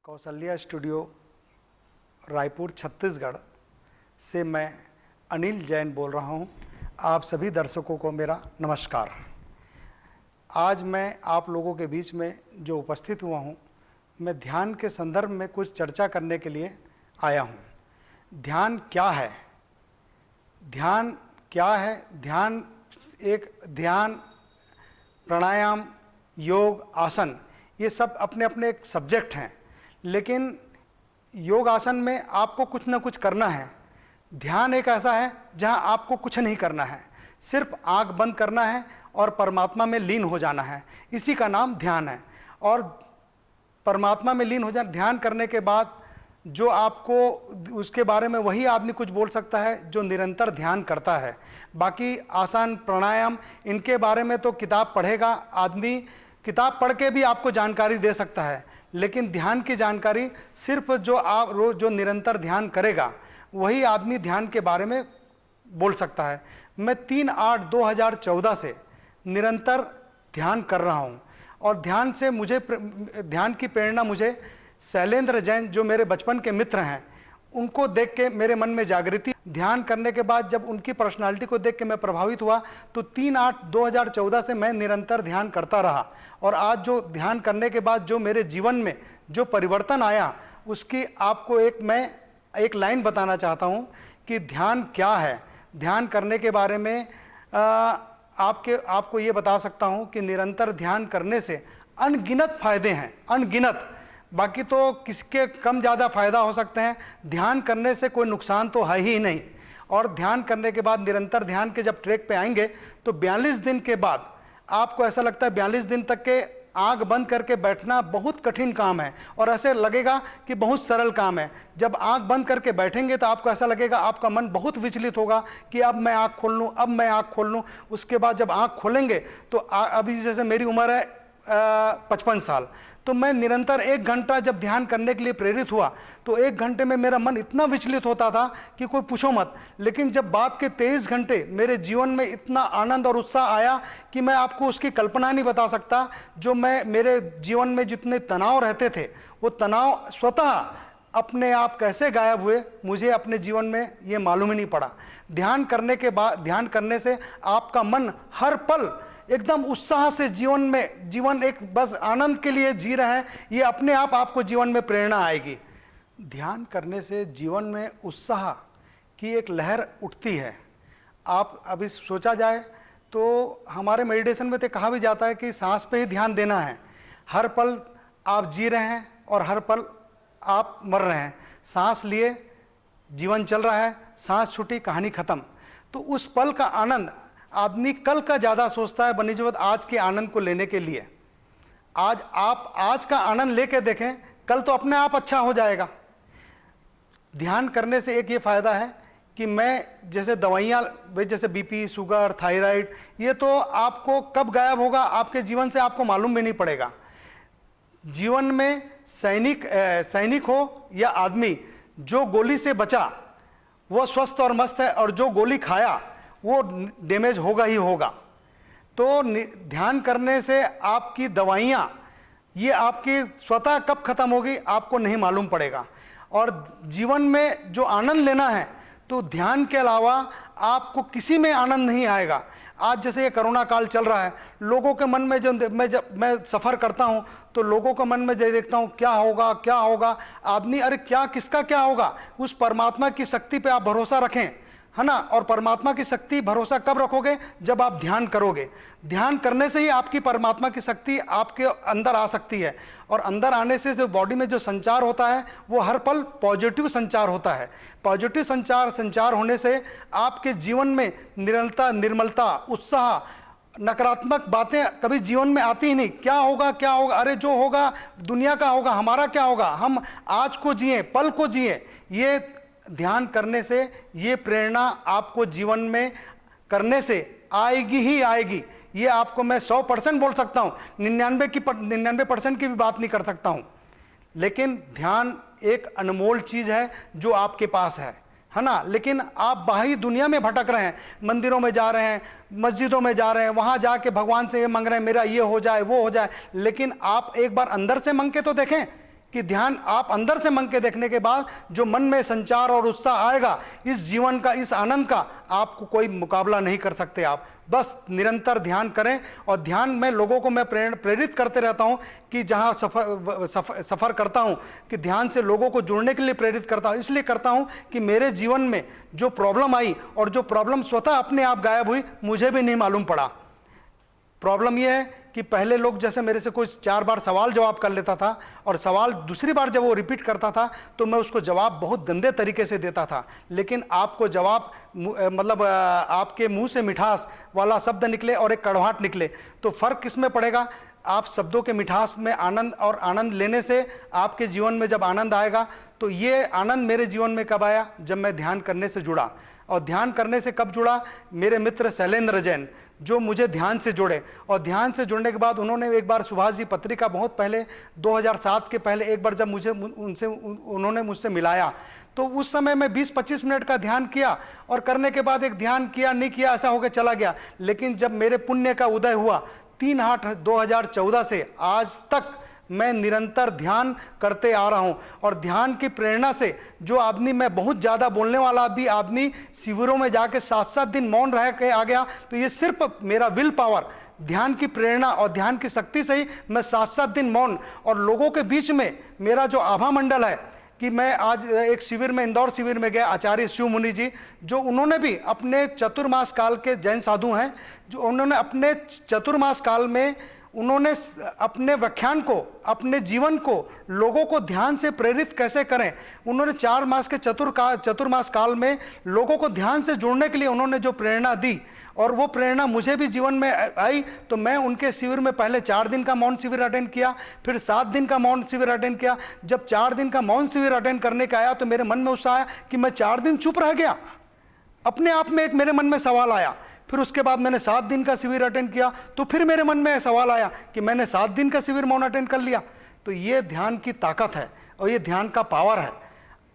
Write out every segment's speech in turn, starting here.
Kaushalya studio Raipur Chhattisgarh से मैं अनिल जैन बोल रहा हूं। आप सभी दर्शकों को मेरा नमस्कार। आज मैं आप लोगों के बीच में जो उपस्थित हुआ हूं, मैं ध्यान के संदर्भ में कुछ चर्चा करने के लिए आया हूं। ध्यान क्या है? ध्यान क्या है? ध्यान, प्राणायाम, योग, आसन, ये सब अपने अपने एक सब्जेक्ट हैं, लेकिन योग आसन में आपको कुछ ना कुछ करना है। ध्यान एक ऐसा है जहां आपको कुछ नहीं करना है, सिर्फ आंख बंद करना है और परमात्मा में लीन हो जाना है। इसी का नाम ध्यान है। और परमात्मा में लीन हो जाना, ध्यान करने के बाद जो आपको, उसके बारे में वही आदमी कुछ बोल सकता है जो निरंतर ध्यान करता है। बाकी आसन, प्राणायाम, इनके बारे में तो किताब पढ़ेगा आदमी, किताब पढ़ के भी आपको जानकारी दे सकता है, लेकिन ध्यान की जानकारी सिर्फ जो निरंतर ध्यान करेगा वही आदमी ध्यान के बारे में बोल सकता है। मैं 3/8/2014 से निरंतर ध्यान कर रहा हूं और ध्यान की प्रेरणा मुझे शैलेंद्र जैन, जो मेरे बचपन के मित्र हैं, उनको देख के मेरे मन में जागृति। ध्यान करने के बाद जब उनकी पर्सनालिटी को देख के मैं प्रभावित हुआ, तो 3/8/2014 से मैं निरंतर ध्यान करता रहा। और आज जो ध्यान करने के बाद जो मेरे जीवन में जो परिवर्तन आया, उसकी आपको मैं एक लाइन बताना चाहता हूं कि ध्यान क्या है। ध्यान करने के बारे में आपको ये बता सकता हूं कि निरंतर ध्यान करने से अनगिनत फायदे हैं, अनगिनत। बाकी तो किसके कम ज़्यादा फायदा हो सकते हैं, ध्यान करने से कोई नुकसान तो है ही नहीं। और ध्यान करने के बाद, निरंतर ध्यान के जब ट्रैक पे आएंगे, तो 42 दिन के बाद आपको ऐसा लगता है 42 दिन तक के आंख बंद करके बैठना बहुत कठिन काम है, और ऐसे लगेगा कि बहुत सरल काम है। जब आंख बंद करके बैठेंगे तो आपको ऐसा लगेगा, आपका मन बहुत विचलित होगा कि अब मैं आंख खोल लूँ, अब मैं आंख खोल लूँ। उसके बाद जब आंख खोलेंगे तो अभी जैसे मेरी उम्र है 55 साल, तो मैं निरंतर 1 घंटा जब ध्यान करने के लिए प्रेरित हुआ, तो 1 घंटे में मेरा मन इतना विचलित होता था कि कोई पूछो मत। लेकिन जब बाद के 23 घंटे मेरे जीवन में इतना आनंद और उत्साह आया कि मैं आपको उसकी कल्पना नहीं बता सकता। जो मेरे जीवन में जितने तनाव रहते थे, वो तनाव स्वतः अपने आप कैसे गायब हुए, मुझे अपने जीवन में ये मालूम ही नहीं पड़ा। ध्यान करने से आपका मन हर पल एकदम उत्साह से जीवन एक बस आनंद के लिए जी रहे हैं, ये अपने आप आपको जीवन में प्रेरणा आएगी। ध्यान करने से जीवन में उत्साह की एक लहर उठती है। आप अभी सोचा जाए तो हमारे मेडिटेशन में तो कहा भी जाता है कि सांस पे ही ध्यान देना है। हर पल आप जी रहे हैं और हर पल आप मर रहे हैं। सांस लिए, जीवन चल रहा है, सांस छूटी, कहानी खत्म। तो उस पल का आनंद आदमी कल का ज़्यादा सोचता है बनिस्बत आज के आनंद को लेने के लिए। आज का आनंद लेके देखें, कल तो अपने आप अच्छा हो जाएगा। ध्यान करने से एक ये फायदा है कि मैं जैसे दवाइयाँ, जैसे बीपी, शुगर, थायराइड, ये तो आपको कब गायब होगा आपके जीवन से आपको मालूम भी नहीं पड़ेगा। जीवन में सैनिक हो या आदमी, जो गोली से बचा वो स्वस्थ और मस्त है, और जो गोली खाया वो डैमेज होगा ही होगा। तो ध्यान करने से आपकी दवाइयाँ, ये आपकी स्वतः कब खत्म होगी आपको नहीं मालूम पड़ेगा। और जीवन में जो आनंद लेना है, तो ध्यान के अलावा आपको किसी में आनंद नहीं आएगा। आज जैसे ये कोरोना काल चल रहा है, लोगों के मन में जब मैं सफ़र करता हूँ, तो लोगों के मन में देखता हूँ क्या होगा क्या होगा। आदमी, अरे किसका क्या होगा, उस परमात्मा की शक्ति पे आप भरोसा रखें, है ना। और परमात्मा की शक्ति भरोसा कब रखोगे, जब आप ध्यान करोगे। ध्यान करने से ही आपकी परमात्मा की शक्ति आपके अंदर आ सकती है। और अंदर आने से जो बॉडी में जो संचार होता है, वो हर पल पॉजिटिव संचार होता है। पॉजिटिव संचार होने से आपके जीवन में निर्मलता, उत्साह, नकारात्मक बातें कभी जीवन में आती ही नहीं। क्या होगा, अरे जो होगा दुनिया का होगा, हमारा क्या होगा। हम आज को जिए, पल को जिए। ये ध्यान करने से ये प्रेरणा आपको जीवन में करने से आएगी ही आएगी। ये आपको मैं 100% बोल सकता हूँ, 99% की भी बात नहीं कर सकता हूँ। लेकिन ध्यान एक अनमोल चीज़ है जो आपके पास है है ना, लेकिन आप बाहरी दुनिया में भटक रहे हैं, मंदिरों में जा रहे हैं, मस्जिदों में जा रहे हैं, वहां जाके भगवान से ये मांग रहे हैं मेरा ये हो जाए वो हो जाए, लेकिन आप एक बार अंदर से मांग के तो देखें कि ध्यान आप अंदर से मांग के देखने के बाद जो मन में संचार और उत्साह आएगा, इस जीवन का, इस आनंद का आपको कोई मुकाबला नहीं कर सकते। आप बस निरंतर ध्यान करें। और ध्यान में लोगों को मैं प्रेरित करते रहता हूं कि जहां सफर करता हूं कि ध्यान से लोगों को जुड़ने के लिए प्रेरित करता हूं। इसलिए करता हूं कि मेरे जीवन में जो प्रॉब्लम आई और जो प्रॉब्लम स्वतः अपने आप गायब हुई, मुझे भी नहीं मालूम पड़ा। प्रॉब्लम यह है कि पहले लोग जैसे मेरे से कोई 4 बार सवाल जवाब कर लेता था, और सवाल दूसरी बार जब वो रिपीट करता था तो मैं उसको जवाब बहुत गंदे तरीके से देता था। लेकिन आपको जवाब मतलब आपके मुंह से मिठास वाला शब्द निकले और एक कड़वाहट निकले, तो फर्क किस में पड़ेगा? आप शब्दों के मिठास में आनंद, और आनंद लेने से आपके जीवन में जब आनंद आएगा, तो ये आनंद मेरे जीवन में कब आया? जब मैं ध्यान करने से जुड़ा। और ध्यान करने से कब जुड़ा? मेरे मित्र शैलेंद्र जैन जो मुझे ध्यान से जुड़े, और ध्यान से जुड़ने के बाद उन्होंने एक बार सुभाष जी पत्रिका, बहुत पहले 2007 के पहले एक बार जब उन्होंने मुझसे मिलाया, तो उस समय मैं 20-25 मिनट का ध्यान किया, और करने के बाद एक ध्यान किया नहीं किया ऐसा होकर चला गया। लेकिन जब मेरे पुण्य का उदय हुआ 3/8/2014 से आज तक मैं निरंतर ध्यान करते आ रहा हूं। और ध्यान की प्रेरणा से जो आदमी, मैं बहुत ज्यादा बोलने वाला भी आदमी, शिविरों में जाके 7-7 दिन मौन रह के आ गया, तो ये सिर्फ मेरा विल पावर, ध्यान की प्रेरणा और ध्यान की शक्ति से ही मैं 7-7 दिन मौन, और लोगों के बीच में मेरा जो आभा मंडल है कि मैं आज एक शिविर में, इंदौर शिविर में गया, आचार्य शिव मुनि जी, जो उन्होंने भी अपने चतुर्मास काल के जैन साधु हैं, जो उन्होंने अपने चतुर्मास काल में उन्होंने अपने व्याख्यान को, अपने जीवन को लोगों को ध्यान से प्रेरित कैसे करें, उन्होंने 4 मास के चतुर्मास काल में लोगों को ध्यान से जुड़ने के लिए उन्होंने जो प्रेरणा दी, और वो प्रेरणा मुझे भी जीवन में आई। तो मैं उनके शिविर में पहले 4 दिन का मौन शिविर अटेंड किया, फिर 7 दिन का मौन शिविर अटेंड किया। जब 4 दिन का मौन शिविर अटेंड करने का आया तो मेरे मन में उत्साह आया कि मैं 4 दिन चुप रह गया। अपने आप में एक मेरे मन में सवाल आया। फिर उसके बाद मैंने 7 दिन का शिविर अटेंड किया, तो फिर मेरे मन में सवाल आया कि मैंने 7 दिन का शिविर मौन अटेंड कर लिया। तो ये ध्यान की ताकत है और ये ध्यान का पावर है।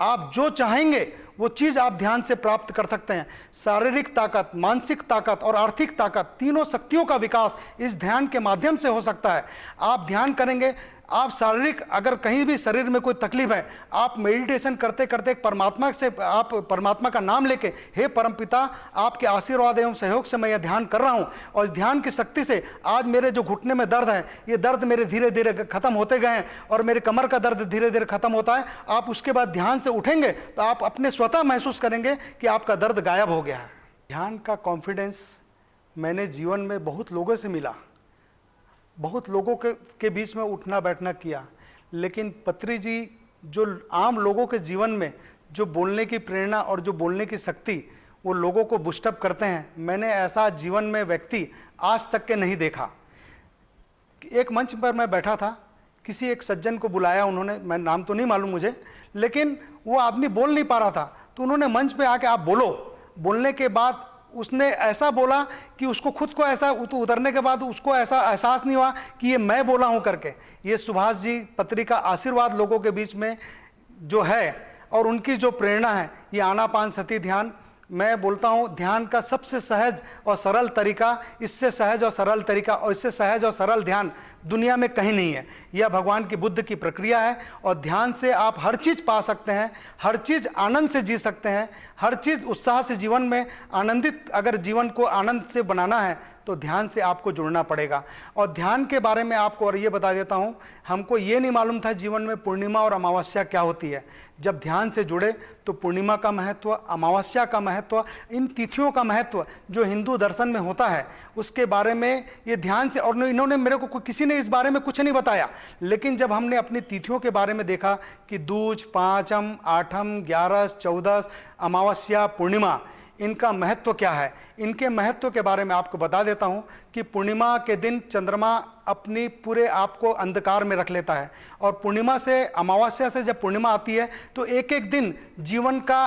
आप जो चाहेंगे वो चीज आप ध्यान से प्राप्त कर सकते हैं। शारीरिक ताकत, मानसिक ताकत और आर्थिक ताकत, तीनों शक्तियों का विकास इस ध्यान के माध्यम से हो सकता है। आप ध्यान करेंगे, आप शारीरिक, अगर कहीं भी शरीर में कोई तकलीफ है, आप मेडिटेशन करते करते परमात्मा से, आप परमात्मा का नाम लेके, हे परमपिता, आपके आशीर्वाद एवं सहयोग से मैं यह ध्यान कर रहा हूं, और इस ध्यान की शक्ति से आज मेरे जो घुटने में दर्द है, ये दर्द मेरे धीरे धीरे खत्म होते गए हैं, और मेरे कमर का दर्द धीरे धीरे खत्म होता है। आप उसके बाद ध्यान से उठेंगे तो आप अपने स्वतः महसूस करेंगे कि आपका दर्द गायब हो गया है। ध्यान का कॉन्फिडेंस मैंने जीवन में बहुत लोगों से मिला, बहुत लोगों के बीच में उठना बैठना किया, लेकिन पत्री जी जो आम लोगों के जीवन में जो बोलने की प्रेरणा और जो बोलने की शक्ति वो लोगों को बूस्टअप करते हैं, मैंने ऐसा जीवन में व्यक्ति आज तक के नहीं देखा। एक मंच पर मैं बैठा था, किसी एक सज्जन को बुलाया उन्होंने, मैं नाम तो नहीं मालूम मुझे, लेकिन वो आदमी बोल नहीं पा रहा था, तो उन्होंने मंच पे आके आप बोलो। बोलने के बाद उसने ऐसा बोला कि उसको खुद को ऐसा, उतरने के बाद उसको ऐसा एहसास नहीं हुआ कि ये मैं बोला हूं करके। ये सुभाष जी पत्री का आशीर्वाद लोगों के बीच में जो है और उनकी जो प्रेरणा है, ये आनापानसति ध्यान, मैं बोलता हूं ध्यान का सबसे सहज और सरल तरीका, इससे सहज और सरल तरीका और इससे सहज और सरल ध्यान दुनिया में कहीं नहीं है। यह भगवान की बुद्ध की प्रक्रिया है, और ध्यान से आप हर चीज़ पा सकते हैं, हर चीज़ आनंद से जी सकते हैं, हर चीज़ उत्साह से जीवन में आनंदित, अगर जीवन को आनंद से बनाना है तो ध्यान से आपको जुड़ना पड़ेगा। और ध्यान के बारे में आपको और ये बता देता हूँ, हमको ये नहीं मालूम था जीवन में पूर्णिमा और अमावस्या क्या होती है। जब ध्यान से जुड़े तो पूर्णिमा का महत्व, अमावस्या का महत्व, इन तिथियों का महत्व जो हिंदू दर्शन में होता है उसके बारे में ये ध्यान से, और इन्होंने मेरे को, किसी ने इस बारे में कुछ नहीं बताया, लेकिन जब हमने अपनी तिथियों के बारे में देखा कि दूज, पाँचम, आठम, 11, 14, अमावस्या, पूर्णिमा, इनका महत्व क्या है, इनके महत्व के बारे में आपको बता देता हूं कि पूर्णिमा के दिन चंद्रमा अपनी पूरे आप को अंधकार में रख लेता है, और पूर्णिमा से, अमावस्या से जब पूर्णिमा आती है तो एक एक दिन जीवन का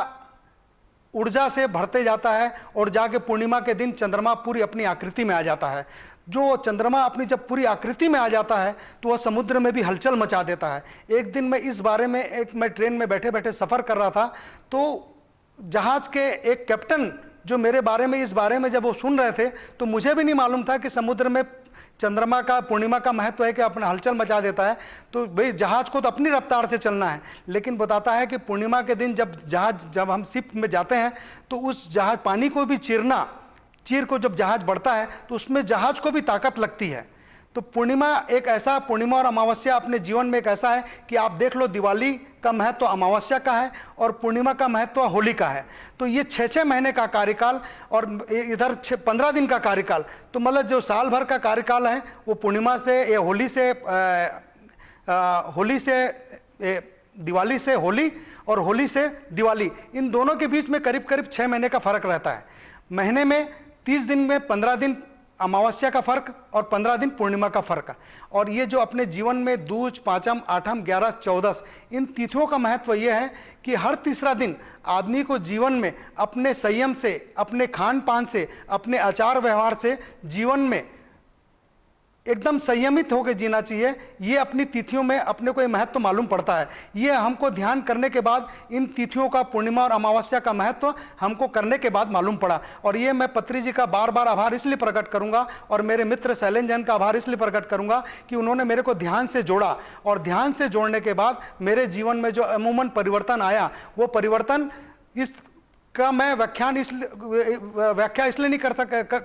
ऊर्जा से भरते जाता है, और जाके पूर्णिमा के दिन चंद्रमा पूरी अपनी आकृति में आ जाता है। जो चंद्रमा अपनी जब पूरी आकृति में आ जाता है तो वह समुद्र में भी हलचल मचा देता है। एक दिन मैं इस बारे में, मैं ट्रेन में बैठे बैठे सफ़र कर रहा था, तो जहाज के एक कैप्टन जो मेरे बारे में, इस बारे में जब वो सुन रहे थे, तो मुझे भी नहीं मालूम था कि समुद्र में चंद्रमा का, पूर्णिमा का महत्व है कि अपना हलचल मचा देता है। तो भाई जहाज को तो अपनी रफ्तार से चलना है, लेकिन बताता है कि पूर्णिमा के दिन जब हम शिप में जाते हैं तो उस जहाज पानी को भी चीर को जब जहाज बढ़ता है तो उसमें जहाज को भी ताकत लगती है। तो पूर्णिमा और अमावस्या अपने जीवन में एक ऐसा है कि आप देख लो, दिवाली का महत्व अमावस्या का है और पूर्णिमा का महत्व होली का है। तो ये 6-6 महीने का कार्यकाल और इधर 15 दिन का कार्यकाल, तो मतलब जो साल भर का कार्यकाल है वो पूर्णिमा से होली से दिवाली से होली और होली से दिवाली, इन दोनों के बीच में करीब करीब 6 महीने का फर्क रहता है। महीने में 30 दिन में 15 दिन अमावस्या का फर्क और 15 दिन पूर्णिमा का फर्क। और ये जो अपने जीवन में दूज, पांचम, आठम, 11, 14 इन तिथियों का महत्व ये है कि हर तीसरा दिन आदमी को जीवन में अपने संयम से, अपने खान पान से, अपने आचार व्यवहार से जीवन में एकदम संयमित होकर जीना चाहिए। ये अपनी तिथियों में अपने को ये महत्व मालूम पड़ता है। ये हमको ध्यान करने के बाद, इन तिथियों का, पूर्णिमा और अमावस्या का महत्व हमको करने के बाद मालूम पड़ा। और ये मैं पत्री जी का बार बार आभार इसलिए प्रकट करूंगा और मेरे मित्र शैलेंद्र जैन का आभार इसलिए प्रकट करूंगा कि उन्होंने मेरे को ध्यान से जोड़ा, और ध्यान से जोड़ने के बाद मेरे जीवन में जो अमूमन परिवर्तन आया, वो परिवर्तन इसका मैं व्याख्या इसलिए नहीं कर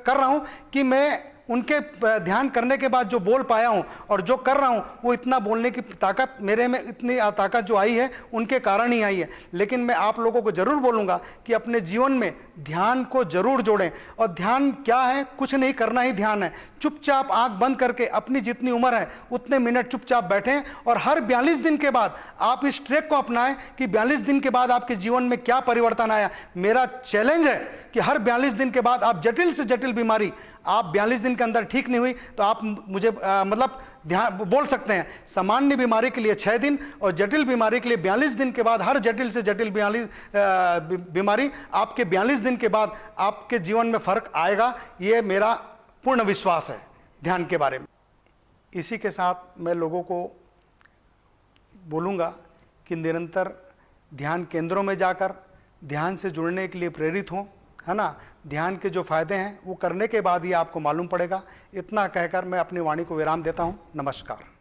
रहा हूं कि मैं उनके ध्यान करने के बाद जो बोल पाया हूं और जो कर रहा हूं वो इतना बोलने की ताकत मेरे में, इतनी ताकत जो आई है उनके कारण ही आई है। लेकिन मैं आप लोगों को जरूर बोलूंगा कि अपने जीवन में ध्यान को जरूर जोड़ें। और ध्यान क्या है? कुछ नहीं करना ही ध्यान है। चुपचाप आंख बंद करके अपनी जितनी उम्र है उतने मिनट चुपचाप बैठें और हर 42 दिन के बाद आप इस ट्रैक को अपनाएं कि 42 दिन के बाद आपके जीवन में क्या परिवर्तन आया। मेरा चैलेंज है कि हर 42 दिन के बाद आप जटिल से जटिल बीमारी, आप 42 दिन के अंदर ठीक नहीं हुई तो आप मुझे मतलब ध्यान बोल सकते हैं, सामान्य बीमारी के लिए 6 दिन और जटिल बीमारी के लिए 42 दिन के बाद, हर जटिल से जटिल बीमारी आपके 42 दिन के बाद आपके जीवन में फर्क आएगा। ये मेरा पूर्ण विश्वास है ध्यान के बारे में। इसी के साथ मैं लोगों को बोलूँगा कि निरंतर ध्यान केंद्रों में जाकर ध्यान से जुड़ने के लिए प्रेरित हों, है ना। ध्यान के जो फायदे हैं वो करने के बाद ही आपको मालूम पड़ेगा। इतना कहकर मैं अपनी वाणी को विराम देता हूँ। नमस्कार।